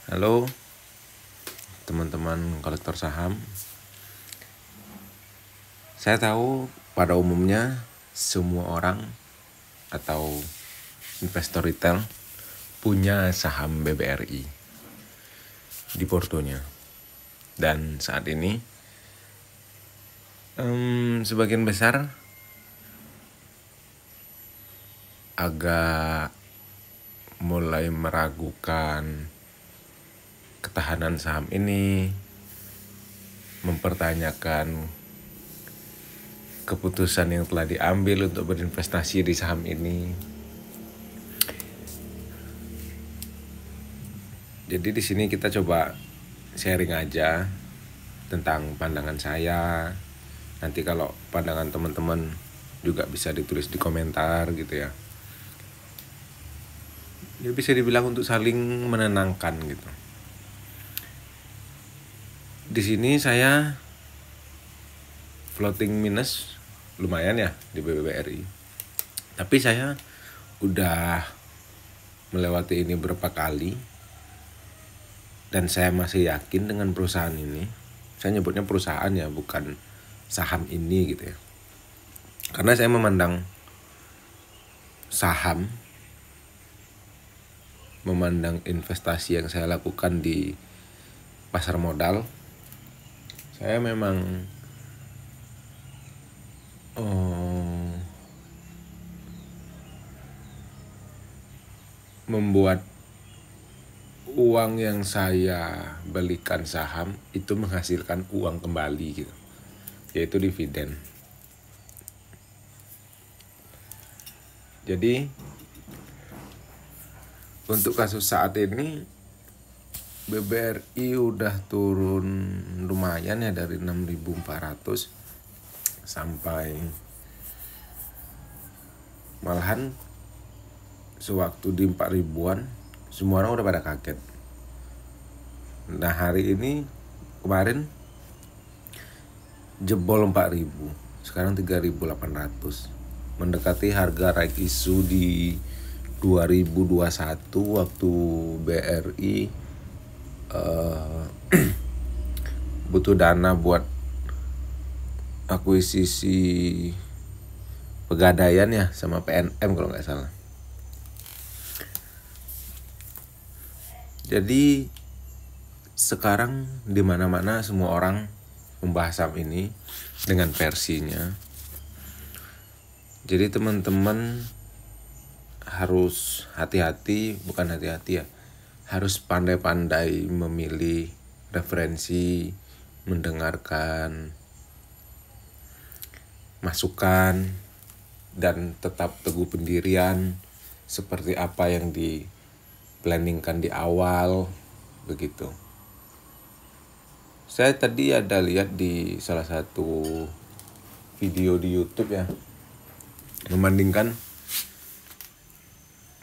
Halo teman-teman kolektor saham. Saya tahu pada umumnya semua orang atau investor retail punya saham BBRI di portonya. Dan saat ini sebagian besar agak mulai meragukan ketahanan saham ini, mempertanyakan keputusan yang telah diambil untuk berinvestasi di saham ini. Jadi di sini kita coba sharing aja tentang pandangan saya. Nanti kalau pandangan teman-teman juga bisa ditulis di komentar gitu ya. Ya bisa dibilang untuk saling menenangkan gitu. Di sini saya floating minus lumayan ya di BBRI. Tapi saya udah melewati ini berapa kali dan saya masih yakin dengan perusahaan ini. Saya nyebutnya perusahaan ya, bukan saham ini gitu ya. Karena saya memandang saham, memandang investasi yang saya lakukan di pasar modal, saya memang membuat uang yang saya belikan saham itu menghasilkan uang kembali gitu, yaitu dividen. Jadi untuk kasus saat ini BBRI udah turun lumayan ya, dari 6.400 sampai malahan sewaktu di 4.000-an semua orang udah pada kaget. Nah hari ini kemarin jebol 4.000, sekarang 3.800, mendekati harga right issue di 2021 waktu BRI butuh dana buat akuisisi Pegadaian ya sama PNM kalau nggak salah. Jadi sekarang di mana-mana semua orang membahas saham ini dengan versinya. Jadi teman-teman harus hati-hati, bukan hati-hati ya, harus pandai-pandai memilih referensi, mendengarkan masukan, dan tetap teguh pendirian seperti apa yang di-planningkan di awal begitu. Saya tadi ada lihat di salah satu video di YouTube ya, membandingkan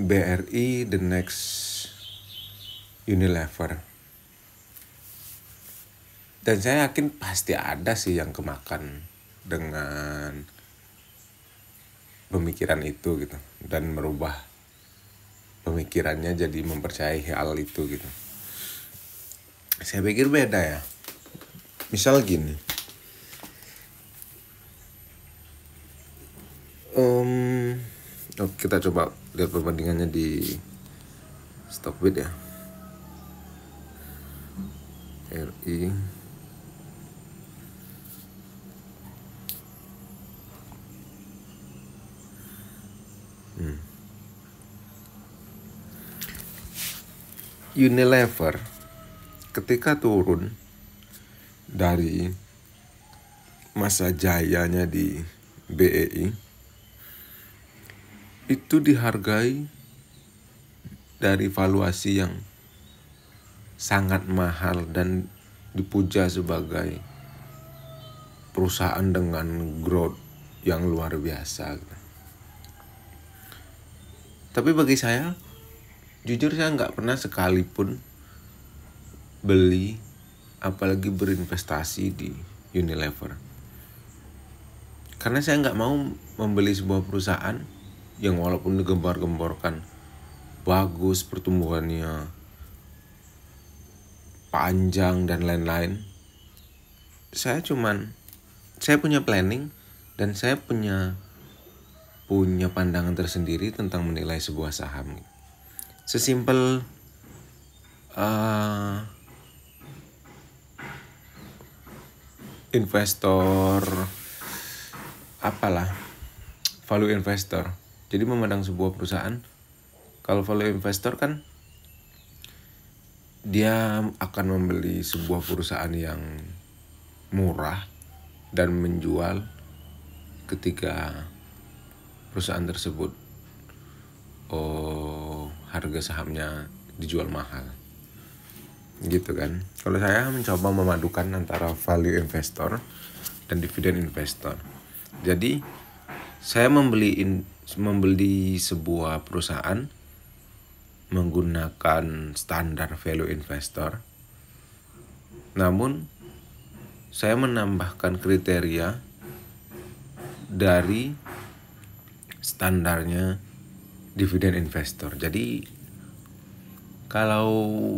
BRI the next Unilever. Dan saya yakin pasti ada sih yang kemakan dengan pemikiran itu gitu, dan merubah pemikirannya jadi mempercayai hal itu gitu. Saya pikir beda ya. Misal gini, kita coba lihat perbandingannya di Stockbit ya. RI Unilever ketika turun dari masa jayanya di BEI itu dihargai dari valuasi yang sangat mahal dan dipuja sebagai perusahaan dengan growth yang luar biasa. Tapi bagi saya, jujur saya nggak pernah sekalipun beli, apalagi berinvestasi di Unilever. Karena saya nggak mau membeli sebuah perusahaan yang walaupun digembar-gemborkan bagus pertumbuhannya, panjang dan lain-lain. Saya punya planning dan saya punya pandangan tersendiri tentang menilai sebuah saham. Sesimpel investor value investor. Jadi memandang sebuah perusahaan, kalau value investor kan dia akan membeli sebuah perusahaan yang murah dan menjual ketika perusahaan tersebut harga sahamnya dijual mahal, gitu kan. Kalau saya mencoba memadukan antara value investor dan dividen investor. Jadi saya membeli sebuah perusahaan menggunakan standar value investor, namun saya menambahkan kriteria dari standarnya dividen investor. Jadi kalau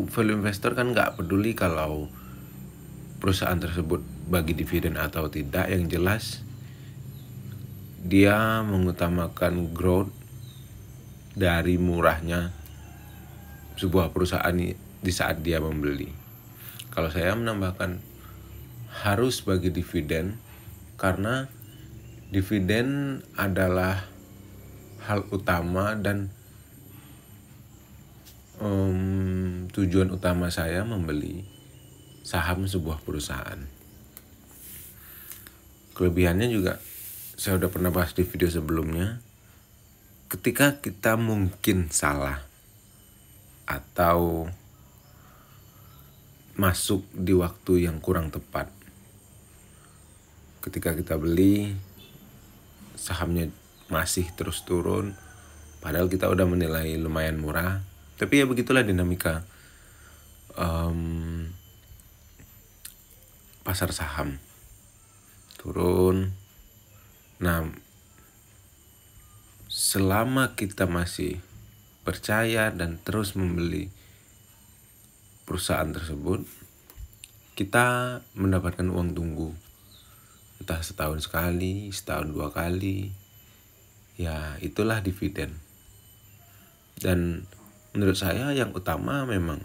value investor kan nggak peduli kalau perusahaan tersebut bagi dividen atau tidak, yang jelas dia mengutamakan growth dari murahnya sebuah perusahaan di saat dia membeli. Kalau saya menambahkan harus bagi dividen, karena dividen adalah hal utama dan tujuan utama saya membeli saham sebuah perusahaan. Kelebihannya juga saya udah pernah bahas di video sebelumnya. Ketika kita mungkin salah atau masuk di waktu yang kurang tepat, ketika kita beli sahamnya masih terus turun, padahal kita udah menilai lumayan murah. Tapi ya begitulah dinamika pasar saham, turun. Nah, selama kita masih percaya dan terus membeli perusahaan tersebut, kita mendapatkan uang tunggu, entah setahun sekali, setahun 2 kali. Ya, itulah dividen. Dan menurut saya yang utama memang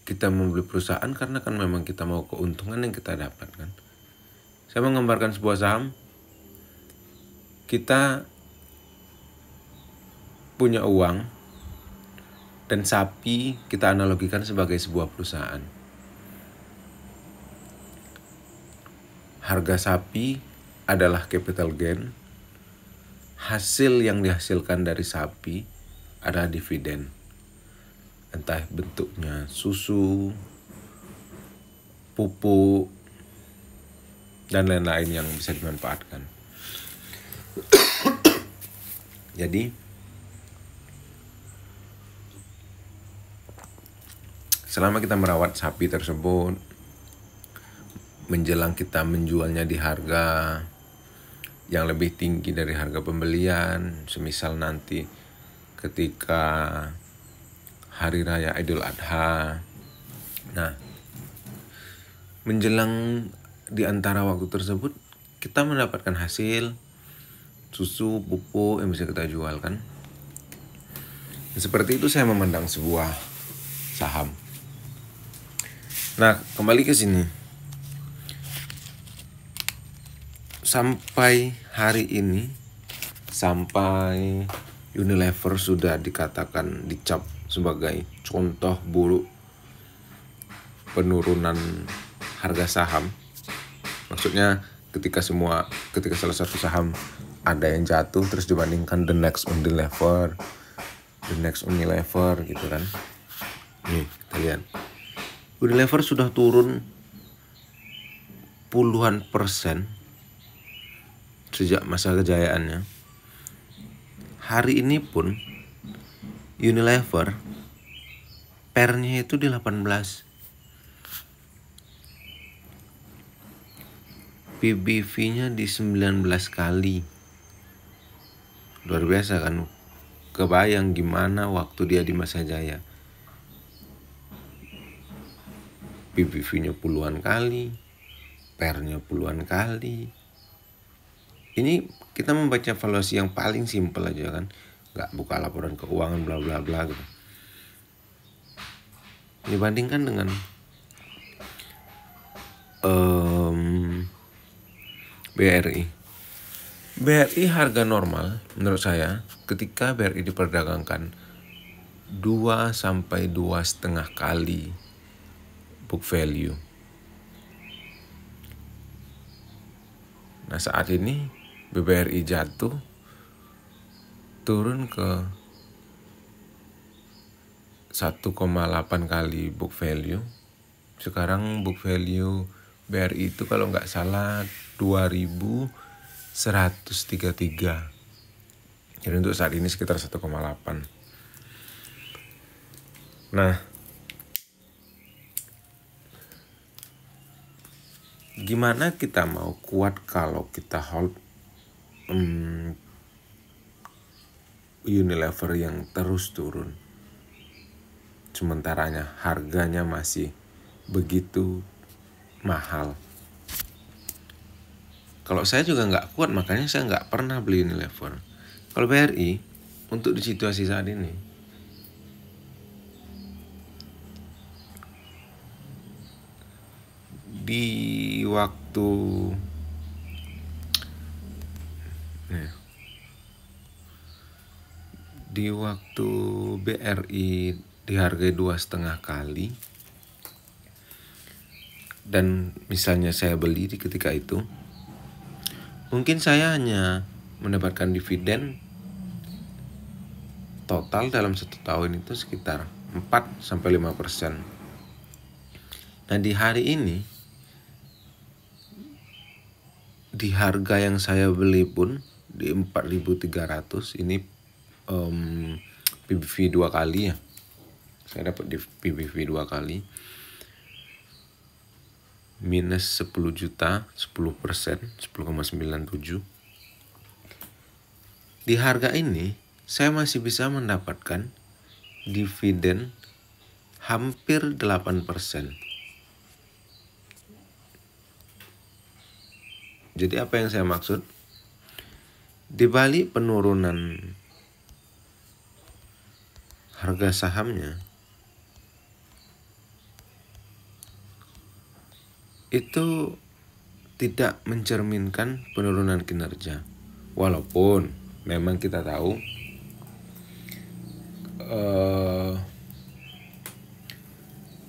kita membeli perusahaan karena kan memang kita mau keuntungan yang kita dapatkan. Saya menggambarkan sebuah saham, kita punya uang dan sapi kita analogikan sebagai sebuah perusahaan. Harga sapi adalah capital gain. Hasil yang dihasilkan dari sapi adalah dividen. Entah bentuknya susu, pupuk, dan lain-lain yang bisa dimanfaatkan. Jadi selama kita merawat sapi tersebut, menjelang kita menjualnya di harga yang lebih tinggi dari harga pembelian, semisal nanti ketika hari raya Idul Adha. Nah, menjelang di antara waktu tersebut kita mendapatkan hasil susu, pupuk yang bisa kita jual kan. Seperti itu saya memandang sebuah saham. Nah, kembali ke sini. Sampai hari ini, sampai Unilever sudah dikatakan dicap sebagai contoh buruk penurunan harga saham. Maksudnya ketika salah satu saham ada yang jatuh terus dibandingkan the next Unilever gitu kan. Nih, kalian. Unilever sudah turun puluhan persen sejak masa kejayaannya. Hari ini pun Unilever pernya itu di 18. PBV-nya di 19 kali. Luar biasa kan? Kebayang gimana waktu dia di masa jaya. PBV-nya puluhan kali, PER-nya puluhan kali. Ini kita membaca valuasi yang paling simpel aja kan, nggak buka laporan keuangan bla bla bla gitu. Dibandingkan dengan BRI harga normal menurut saya ketika BRI diperdagangkan 2 sampai 2,5 kali book value. Nah saat ini BBRI jatuh turun ke 1,8 kali book value. Sekarang book value BRI itu kalau nggak salah 2.133. Jadi untuk saat ini sekitar 1,8. Nah, gimana kita mau kuat kalau kita hold Unilever yang terus turun, sementaranya harganya masih begitu mahal. Kalau saya juga nggak kuat, makanya saya nggak pernah beli Unilever. Kalau BRI untuk di situasi saat ini, di waktu BRI dihargai 2,5 kali, dan misalnya saya beli di ketika itu, mungkin saya hanya mendapatkan dividen total dalam 1 tahun itu sekitar 4-5%. Nah di hari ini, di harga yang saya beli pun di 4.300, ini PBV 2 kali ya. Saya dapat di PBV 2 kali. Minus 10 juta, 10%, 10,97. Di harga ini, saya masih bisa mendapatkan dividen hampir 8%. Jadi apa yang saya maksud? Di balik penurunan harga sahamnya, itu tidak mencerminkan penurunan kinerja. Walaupun memang kita tahu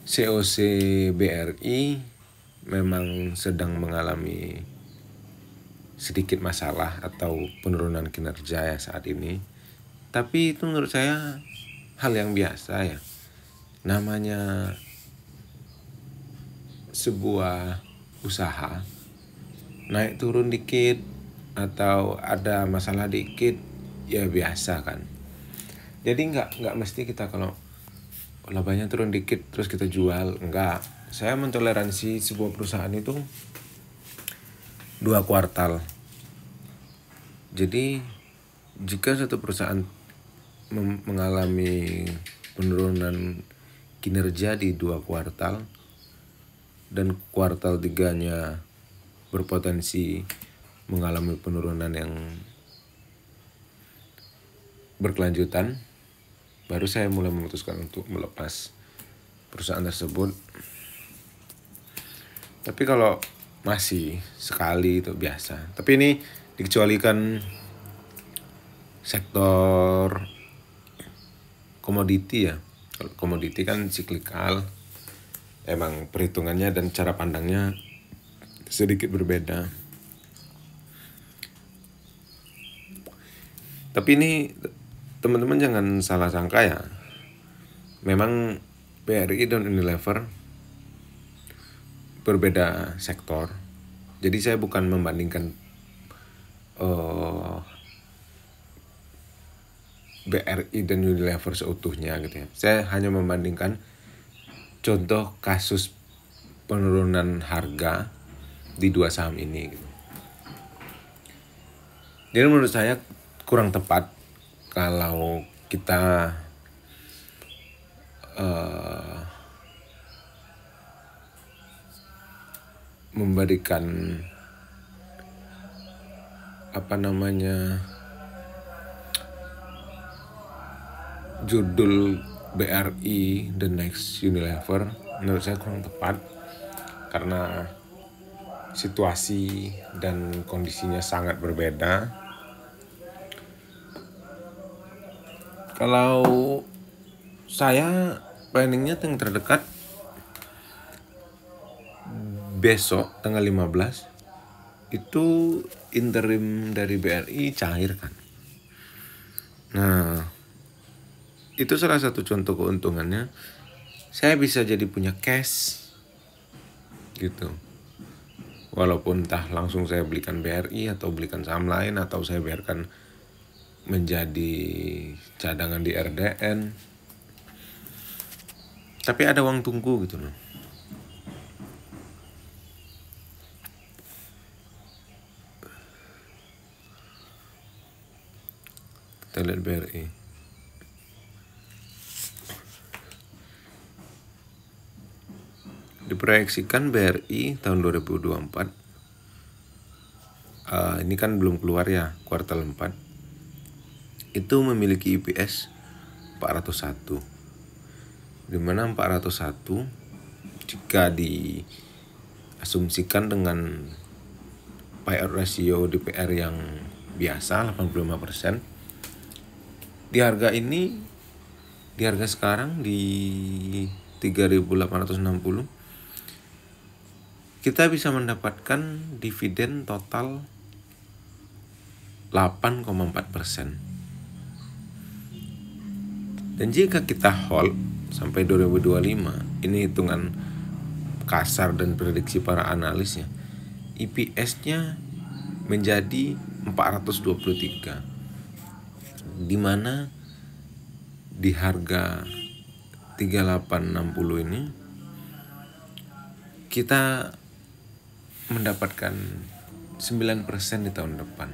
COC BRI memang sedang mengalami sedikit masalah atau penurunan kinerja ya saat ini. Tapi itu menurut saya hal yang biasa ya. Namanya sebuah usaha, naik turun dikit atau ada masalah dikit ya biasa kan. Jadi nggak mesti kita kalau labanya turun dikit terus kita jual, enggak. Saya mentoleransi sebuah perusahaan itu 2 kuartal. Jadi jika satu perusahaan mengalami penurunan kinerja di 2 kuartal dan kuartal 3-nya berpotensi mengalami penurunan yang berkelanjutan, baru saya mulai memutuskan untuk melepas perusahaan tersebut. Tapi kalau masih sekali itu biasa. Tapi ini dikecualikan sektor komoditi ya. Kalau komoditi kan siklikal, emang perhitungannya dan cara pandangnya sedikit berbeda. Tapi ini teman-teman jangan salah sangka ya. Memang BRI dan Unilever berbeda sektor. Jadi saya bukan membandingkan BRI dan Unilever seutuhnya gitu ya. Saya hanya membandingkan contoh kasus penurunan harga di 2 saham ini gitu. Jadi menurut saya kurang tepat kalau kita memberikan judul BRI The Next Unilever, menurut saya kurang tepat karena situasi dan kondisinya sangat berbeda. Kalau saya planningnya yang terdekat besok tanggal 15 itu interim dari BRI cair kan. Nah, itu salah satu contoh keuntungannya. Saya bisa jadi punya cash gitu. Walaupun entah langsung saya belikan BRI atau belikan saham lain atau saya biarkan menjadi cadangan di RDN. Tapi ada uang tunggu gitu loh. Kita lihat BRI. Diproyeksikan BRI tahun 2024. Ini kan belum keluar ya, kuartal 4. Itu memiliki EPS 401. Di mana 401 jika diasumsikan dengan payout ratio DPR yang biasa 85%, di harga sekarang di 3.860 kita bisa mendapatkan dividen total 8,4%. Dan jika kita hold sampai 2025, ini hitungan kasar dan prediksi para analisnya, EPS-nya menjadi 423. Di mana di harga 3860 ini kita mendapatkan 9% di tahun depan.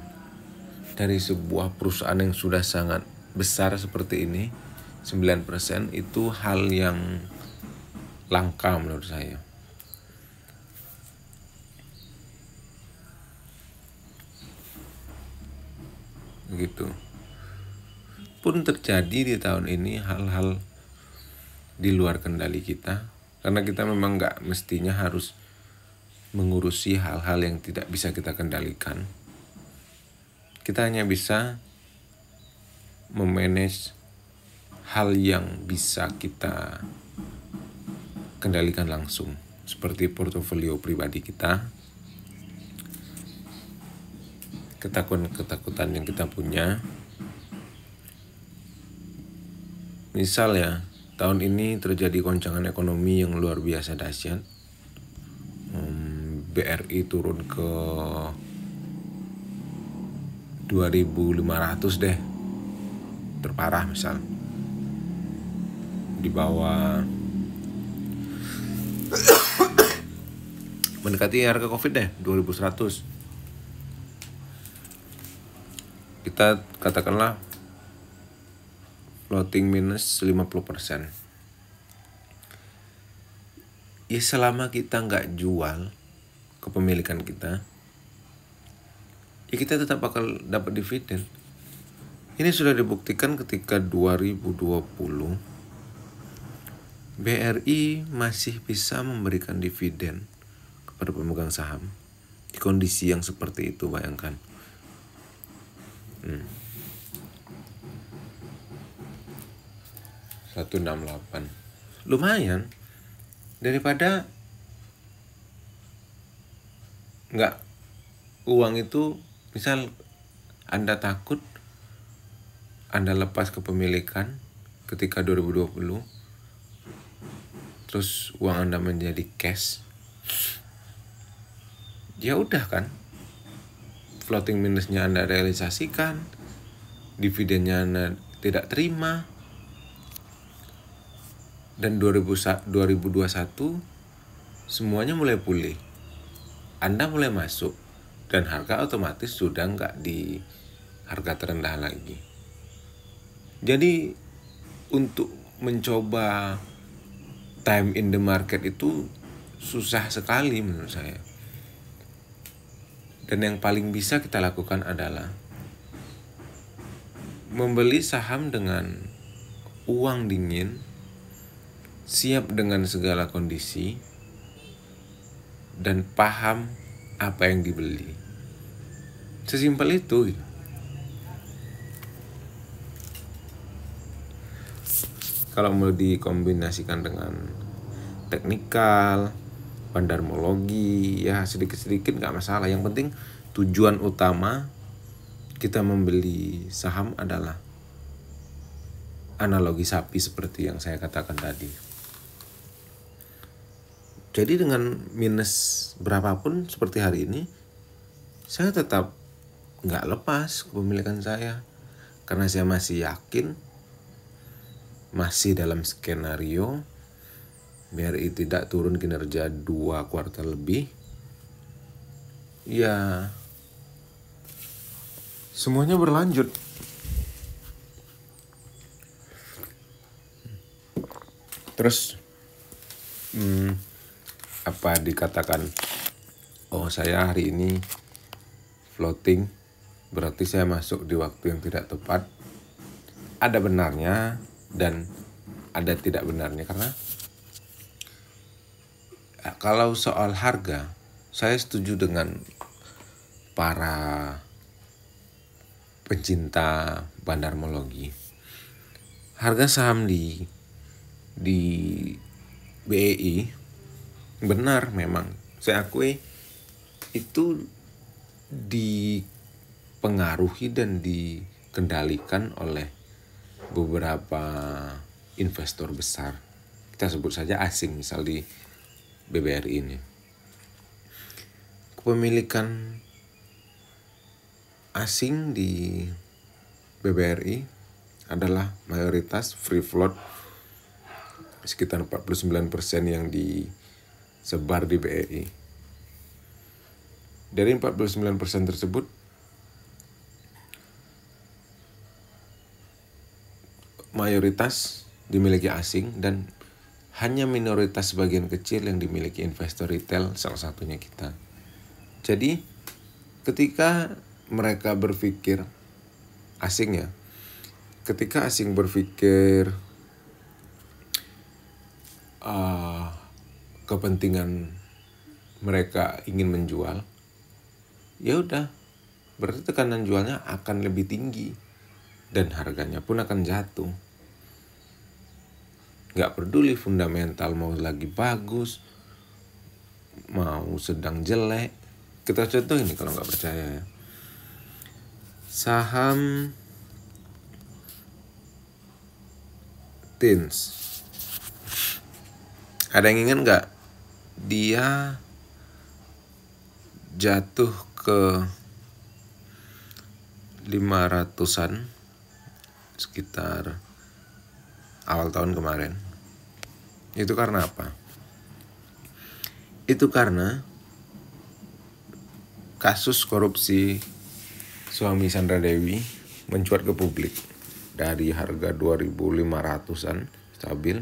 Dari sebuah perusahaan yang sudah sangat besar seperti ini, 9% itu hal yang langka menurut saya. Begitu. Pun terjadi di tahun ini hal-hal di luar kendali kita, karena kita memang nggak mestinya harus mengurusi hal-hal yang tidak bisa kita kendalikan. Kita hanya bisa memanage hal yang bisa kita kendalikan langsung, seperti portofolio pribadi kita, ketakutan yang kita punya. Misal ya, tahun ini terjadi goncangan ekonomi yang luar biasa dahsyat. BRI turun ke 2.500 deh, terparah misal. Di bawah mendekati harga COVID deh, 2.100. Kita katakanlah floating minus 50%. Ya selama kita nggak jual kepemilikan kita, ya kita tetap bakal dapat dividen. Ini sudah dibuktikan ketika 2020 BRI masih bisa memberikan dividen kepada pemegang saham di kondisi yang seperti itu, bayangkan. 168 lumayan daripada nggak uang itu. Misal Anda takut Anda lepas kepemilikan ketika 2020, terus uang Anda menjadi cash, ya udah kan, floating minusnya Anda realisasikan, dividennya Anda tidak terima, dan 2021 semuanya mulai pulih, Anda mulai masuk, dan harga otomatis sudah nggak di harga terendah lagi. Jadi untuk mencoba time in the market itu susah sekali menurut saya. Dan yang paling bisa kita lakukan adalah membeli saham dengan uang dingin, siap dengan segala kondisi, dan paham apa yang dibeli. Sesimpel itu. Kalau mau dikombinasikan dengan teknikal, bandarmologi, ya sedikit-sedikit gak masalah. Yang penting tujuan utama kita membeli saham adalah analogi sapi seperti yang saya katakan tadi. Jadi dengan minus berapapun seperti hari ini, saya tetap gak lepas kepemilikan saya. Karena saya masih yakin, masih dalam skenario BRI tidak turun kinerja 2 kuartal lebih, ya semuanya berlanjut. Terus apa dikatakan, oh saya hari ini floating, berarti saya masuk di waktu yang tidak tepat. Ada benarnya dan ada tidak benarnya, karena kalau soal harga, saya setuju dengan para pencinta bandarmologi. Harga saham di BEI benar memang, saya akui itu dipengaruhi dan dikendalikan oleh beberapa investor besar. Kita sebut saja asing, misal di BBRI ini. Kepemilikan asing di BBRI adalah mayoritas free float, sekitar 49% yang disebar di BEI. Dari 49% tersebut, mayoritas dimiliki asing dan hanya minoritas sebagian kecil yang dimiliki investor retail, salah satunya kita. Jadi ketika mereka berpikir, asing ya, ketika asing berpikir kepentingan mereka ingin menjual, ya udah, berarti tekanan jualnya akan lebih tinggi dan harganya pun akan jatuh. Gak peduli fundamental mau lagi bagus, mau sedang jelek. Kita contoh ini kalau gak percaya ya. Saham Tins. Ada yang ingat gak? Dia jatuh ke 500-an sekitar awal tahun kemarin. Itu karena apa? Itu karena kasus korupsi suami Sandra Dewi mencuat ke publik. Dari harga 2.500-an stabil,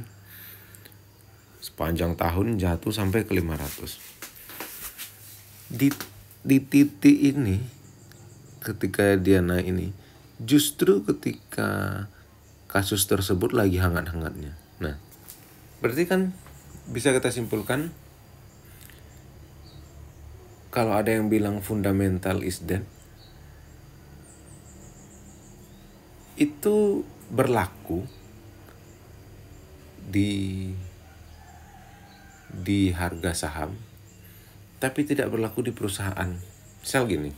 sepanjang tahun jatuh sampai ke 500. Di titik ini, ketika dia naik ini, justru ketika kasus tersebut lagi hangat-hangatnya. Nah, berarti kan bisa kita simpulkan, kalau ada yang bilang fundamental is dead, itu berlaku di harga saham, tapi tidak berlaku di perusahaan. Misal gini,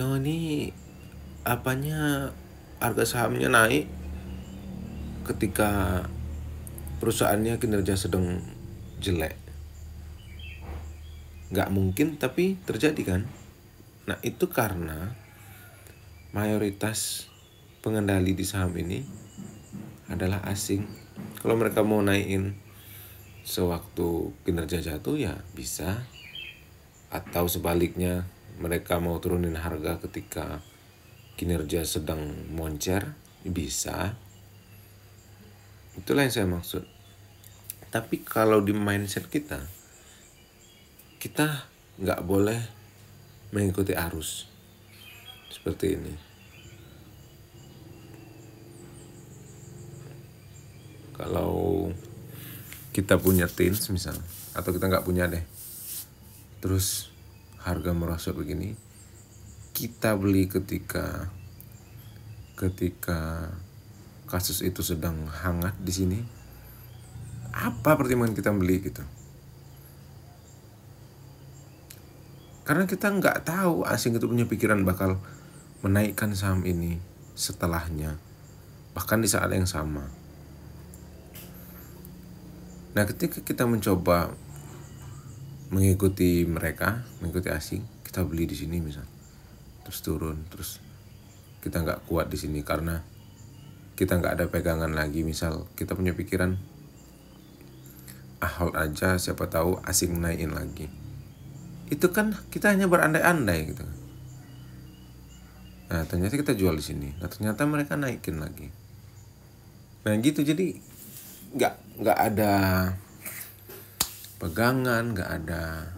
nah ini apanya harga sahamnya naik ketika perusahaannya kinerja sedang jelek. Gak mungkin, tapi terjadi kan. Nah itu karena mayoritas pengendali di saham ini adalah asing. Kalau mereka mau naikin sewaktu kinerja jatuh ya bisa, atau sebaliknya mereka mau turunin harga ketika kinerja sedang moncer, bisa. Itulah yang saya maksud. Tapi kalau di mindset kita nggak boleh mengikuti arus seperti ini. Kalau kita punya tins misal, atau kita nggak punya deh, terus harga merosot begini, kita beli ketika kasus itu sedang hangat di sini, apa pertimbangan kita beli gitu? Karena kita nggak tahu asing itu punya pikiran bakal menaikkan saham ini setelahnya, bahkan di saat yang sama. Nah, ketika kita mencoba mengikuti mereka, mengikuti asing, kita beli di sini misal, terus turun, terus kita nggak kuat di sini karena kita nggak ada pegangan lagi. Misal kita punya pikiran, hold aja, siapa tahu asing naikin lagi. Itu kan kita hanya berandai-andai gitu. Nah, ternyata kita jual di sini. Nah, ternyata mereka naikin lagi. Nah, gitu. Jadi nggak ada pegangan, nggak ada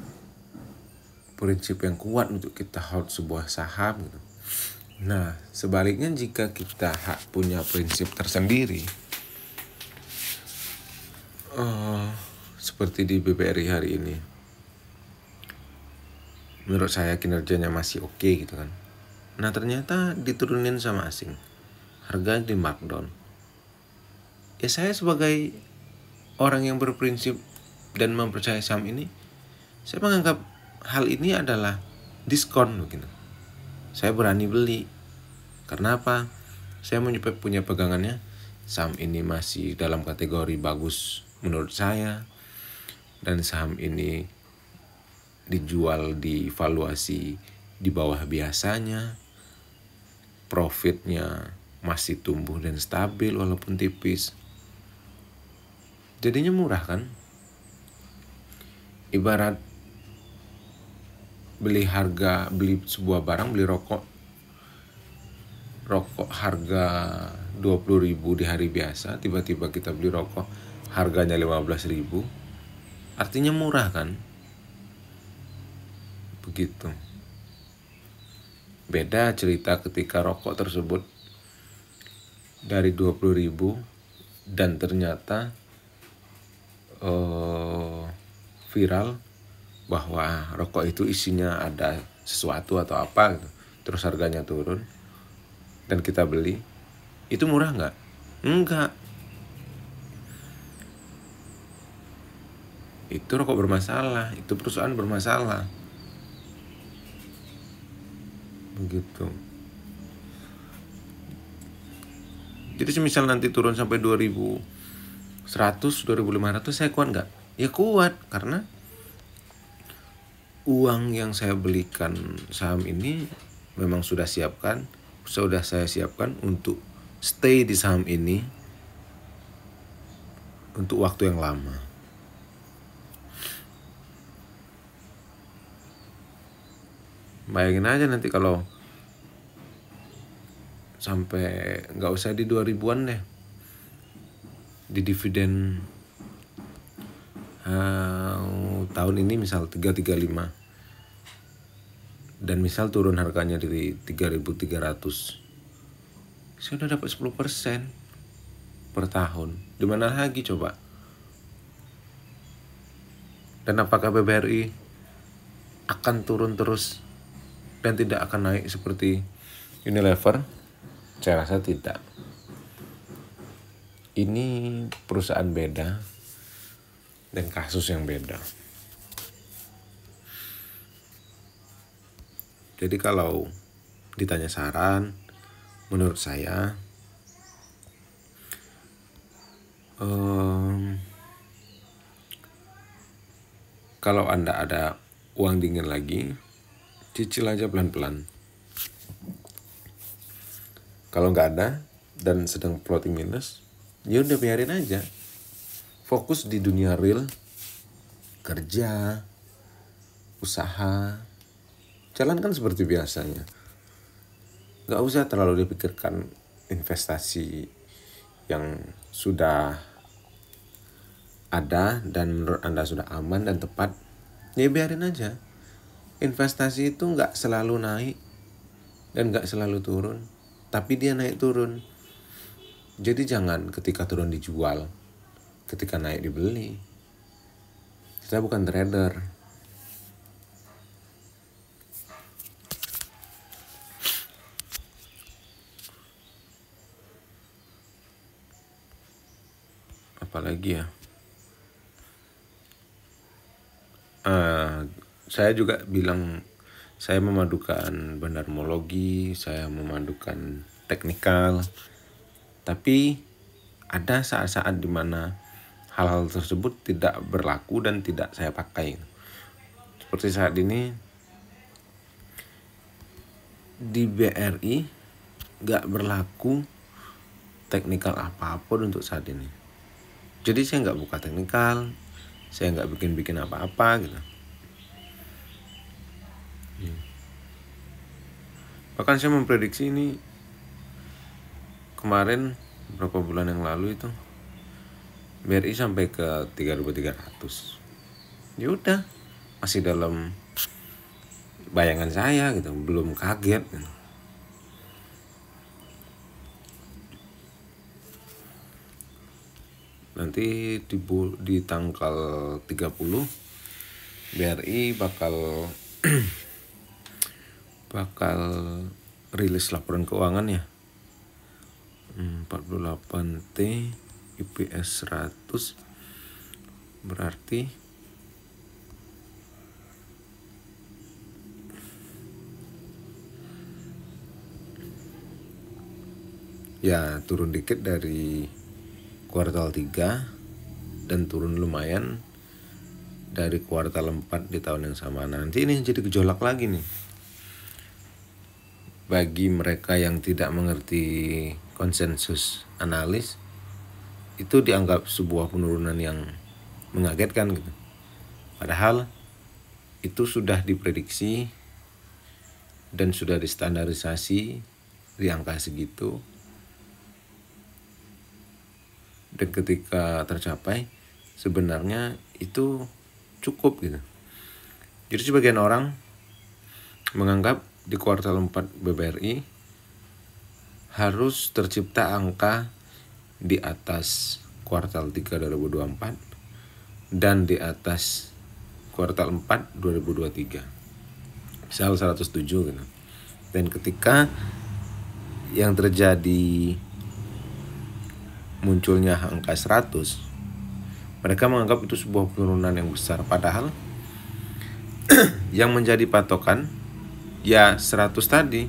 prinsip yang kuat untuk kita hold sebuah saham gitu. Nah, sebaliknya jika kita punya prinsip tersendiri, seperti di BBRI hari ini, menurut saya kinerjanya masih oke gitu kan. Nah, ternyata diturunin sama asing, harga di markdown. Ya, saya sebagai orang yang berprinsip dan mempercayai saham ini, saya menganggap hal ini adalah diskon begitu. Saya berani beli. Karena apa? Saya punya pegangannya, saham ini masih dalam kategori bagus menurut saya, dan saham ini dijual di valuasi di bawah biasanya, profitnya masih tumbuh dan stabil walaupun tipis. Jadinya murah kan? Ibarat beli sebuah barang, beli rokok harga 20.000 di hari biasa, tiba-tiba kita beli rokok harganya 15.000, artinya murah kan? Begitu. Beda cerita ketika rokok tersebut dari 20.000 dan ternyata viral bahwa rokok itu isinya ada sesuatu atau apa gitu, terus harganya turun dan kita beli, itu murah nggak? Enggak. Itu rokok bermasalah, itu perusahaan bermasalah. Begitu. Jadi semisal nanti turun sampai 2.100, 2.500, saya kuat nggak? Ya kuat, karena uang yang saya belikan saham ini memang sudah saya siapkan untuk stay di saham ini untuk waktu yang lama. Bayangin aja nanti kalau sampai nggak usah di 2000-an deh, di dividen tahun ini misal 335, dan misal turun harganya dari 3.300, saya udah dapat 10% per tahun. Dimana lagi coba? Dan apakah BBRI akan turun terus dan tidak akan naik seperti Unilever? Saya rasa tidak. Ini perusahaan beda dan kasus yang beda. Jadi kalau ditanya saran, menurut saya kalau Anda ada uang dingin lagi, cicil aja pelan-pelan. Kalau nggak ada dan sedang floating minus, ya udah biarin aja. Fokus di dunia real, kerja, usaha, jalankan seperti biasanya. Nggak usah terlalu dipikirkan investasi yang sudah ada dan menurut Anda sudah aman dan tepat, ya biarin aja. investasi itu nggak selalu naik dan nggak selalu turun, tapi dia naik turun. Jadi jangan ketika turun dijual, ketika naik dibeli. Kita bukan trader. Apalagi ya, saya juga bilang saya memadukan bandarmologi, saya memadukan teknikal, tapi ada saat-saat dimana hal-hal tersebut tidak berlaku dan tidak saya pakai. Seperti saat ini di BRI gak berlaku teknikal apapun untuk saat ini. Jadi saya nggak buka teknikal, saya nggak bikin apa-apa gitu. Bahkan saya memprediksi ini kemarin beberapa bulan yang lalu itu BRI sampai ke 3.300. Ya udah, masih dalam bayangan saya gitu, belum kaget gitu. Nanti di tanggal 30 BRI bakal rilis laporan keuangan ya. 48T IPS 100 berarti ya turun dikit dari kuartal 3 dan turun lumayan dari kuartal 4 di tahun yang sama. Nanti ini jadi gejolak lagi nih. Bagi mereka yang tidak mengerti konsensus analis, itu dianggap sebuah penurunan yang mengagetkan gitu. Padahal itu sudah diprediksi dan sudah distandarisasi di angka segitu. Dan ketika tercapai sebenarnya itu cukup gitu. Jadi sebagian orang menganggap di kuartal 4 BBRI harus tercipta angka di atas kuartal 3 2024 dan di atas kuartal 4 2023. Misal 107 gitu. Dan ketika yang terjadi munculnya angka 100, mereka menganggap itu sebuah penurunan yang besar. Padahal yang menjadi patokan ya 100 tadi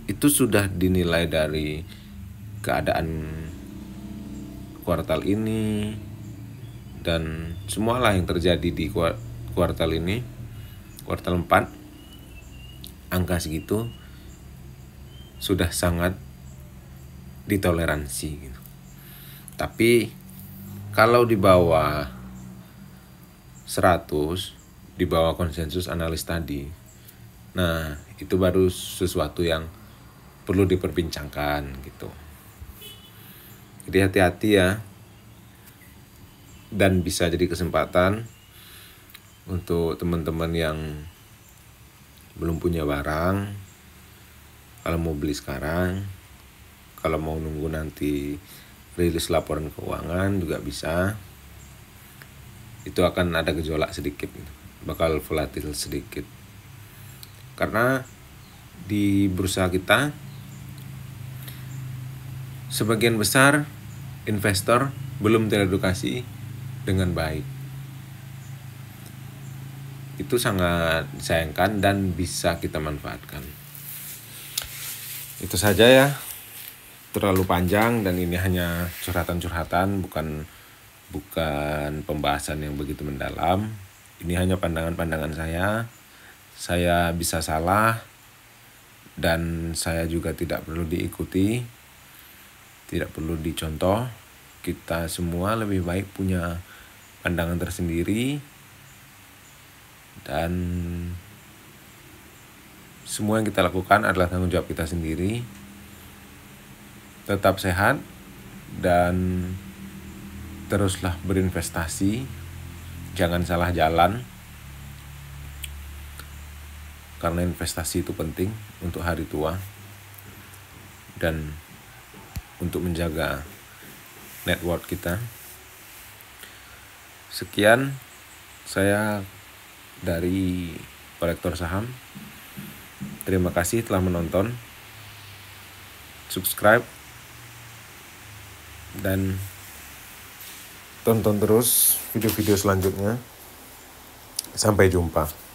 itu sudah dinilai dari keadaan kuartal ini dan semualah yang terjadi di kuartal ini, kuartal 4, angka segitu sudah sangat ditoleransi gitu. Tapi kalau di bawah 100, di bawah konsensus analis tadi, nah itu baru sesuatu yang perlu diperbincangkan gitu. Jadi hati-hati ya, dan bisa jadi kesempatan untuk teman-teman yang belum punya barang, kalau mau beli sekarang, kalau mau nunggu nanti rilis laporan keuangan juga bisa. Itu akan ada gejolak sedikit, bakal volatil sedikit. Karena di bursa kita sebagian besar investor belum teredukasi dengan baik. Itu sangat disayangkan dan bisa kita manfaatkan. Itu saja ya. Terlalu panjang dan ini hanya curhatan-curhatan, bukan pembahasan yang begitu mendalam. Ini hanya pandangan-pandangan saya. Saya bisa salah dan saya juga tidak perlu diikuti, tidak perlu dicontoh. Kita semua lebih baik punya pandangan tersendiri dan semua yang kita lakukan adalah tanggung jawab kita sendiri. Tetap sehat dan teruslah berinvestasi, jangan salah jalan. karena investasi itu penting untuk hari tua dan untuk menjaga net worth kita. Sekian saya dari Kolektor Saham. Terima kasih telah menonton. Subscribe dan tonton terus video-video selanjutnya. Sampai jumpa.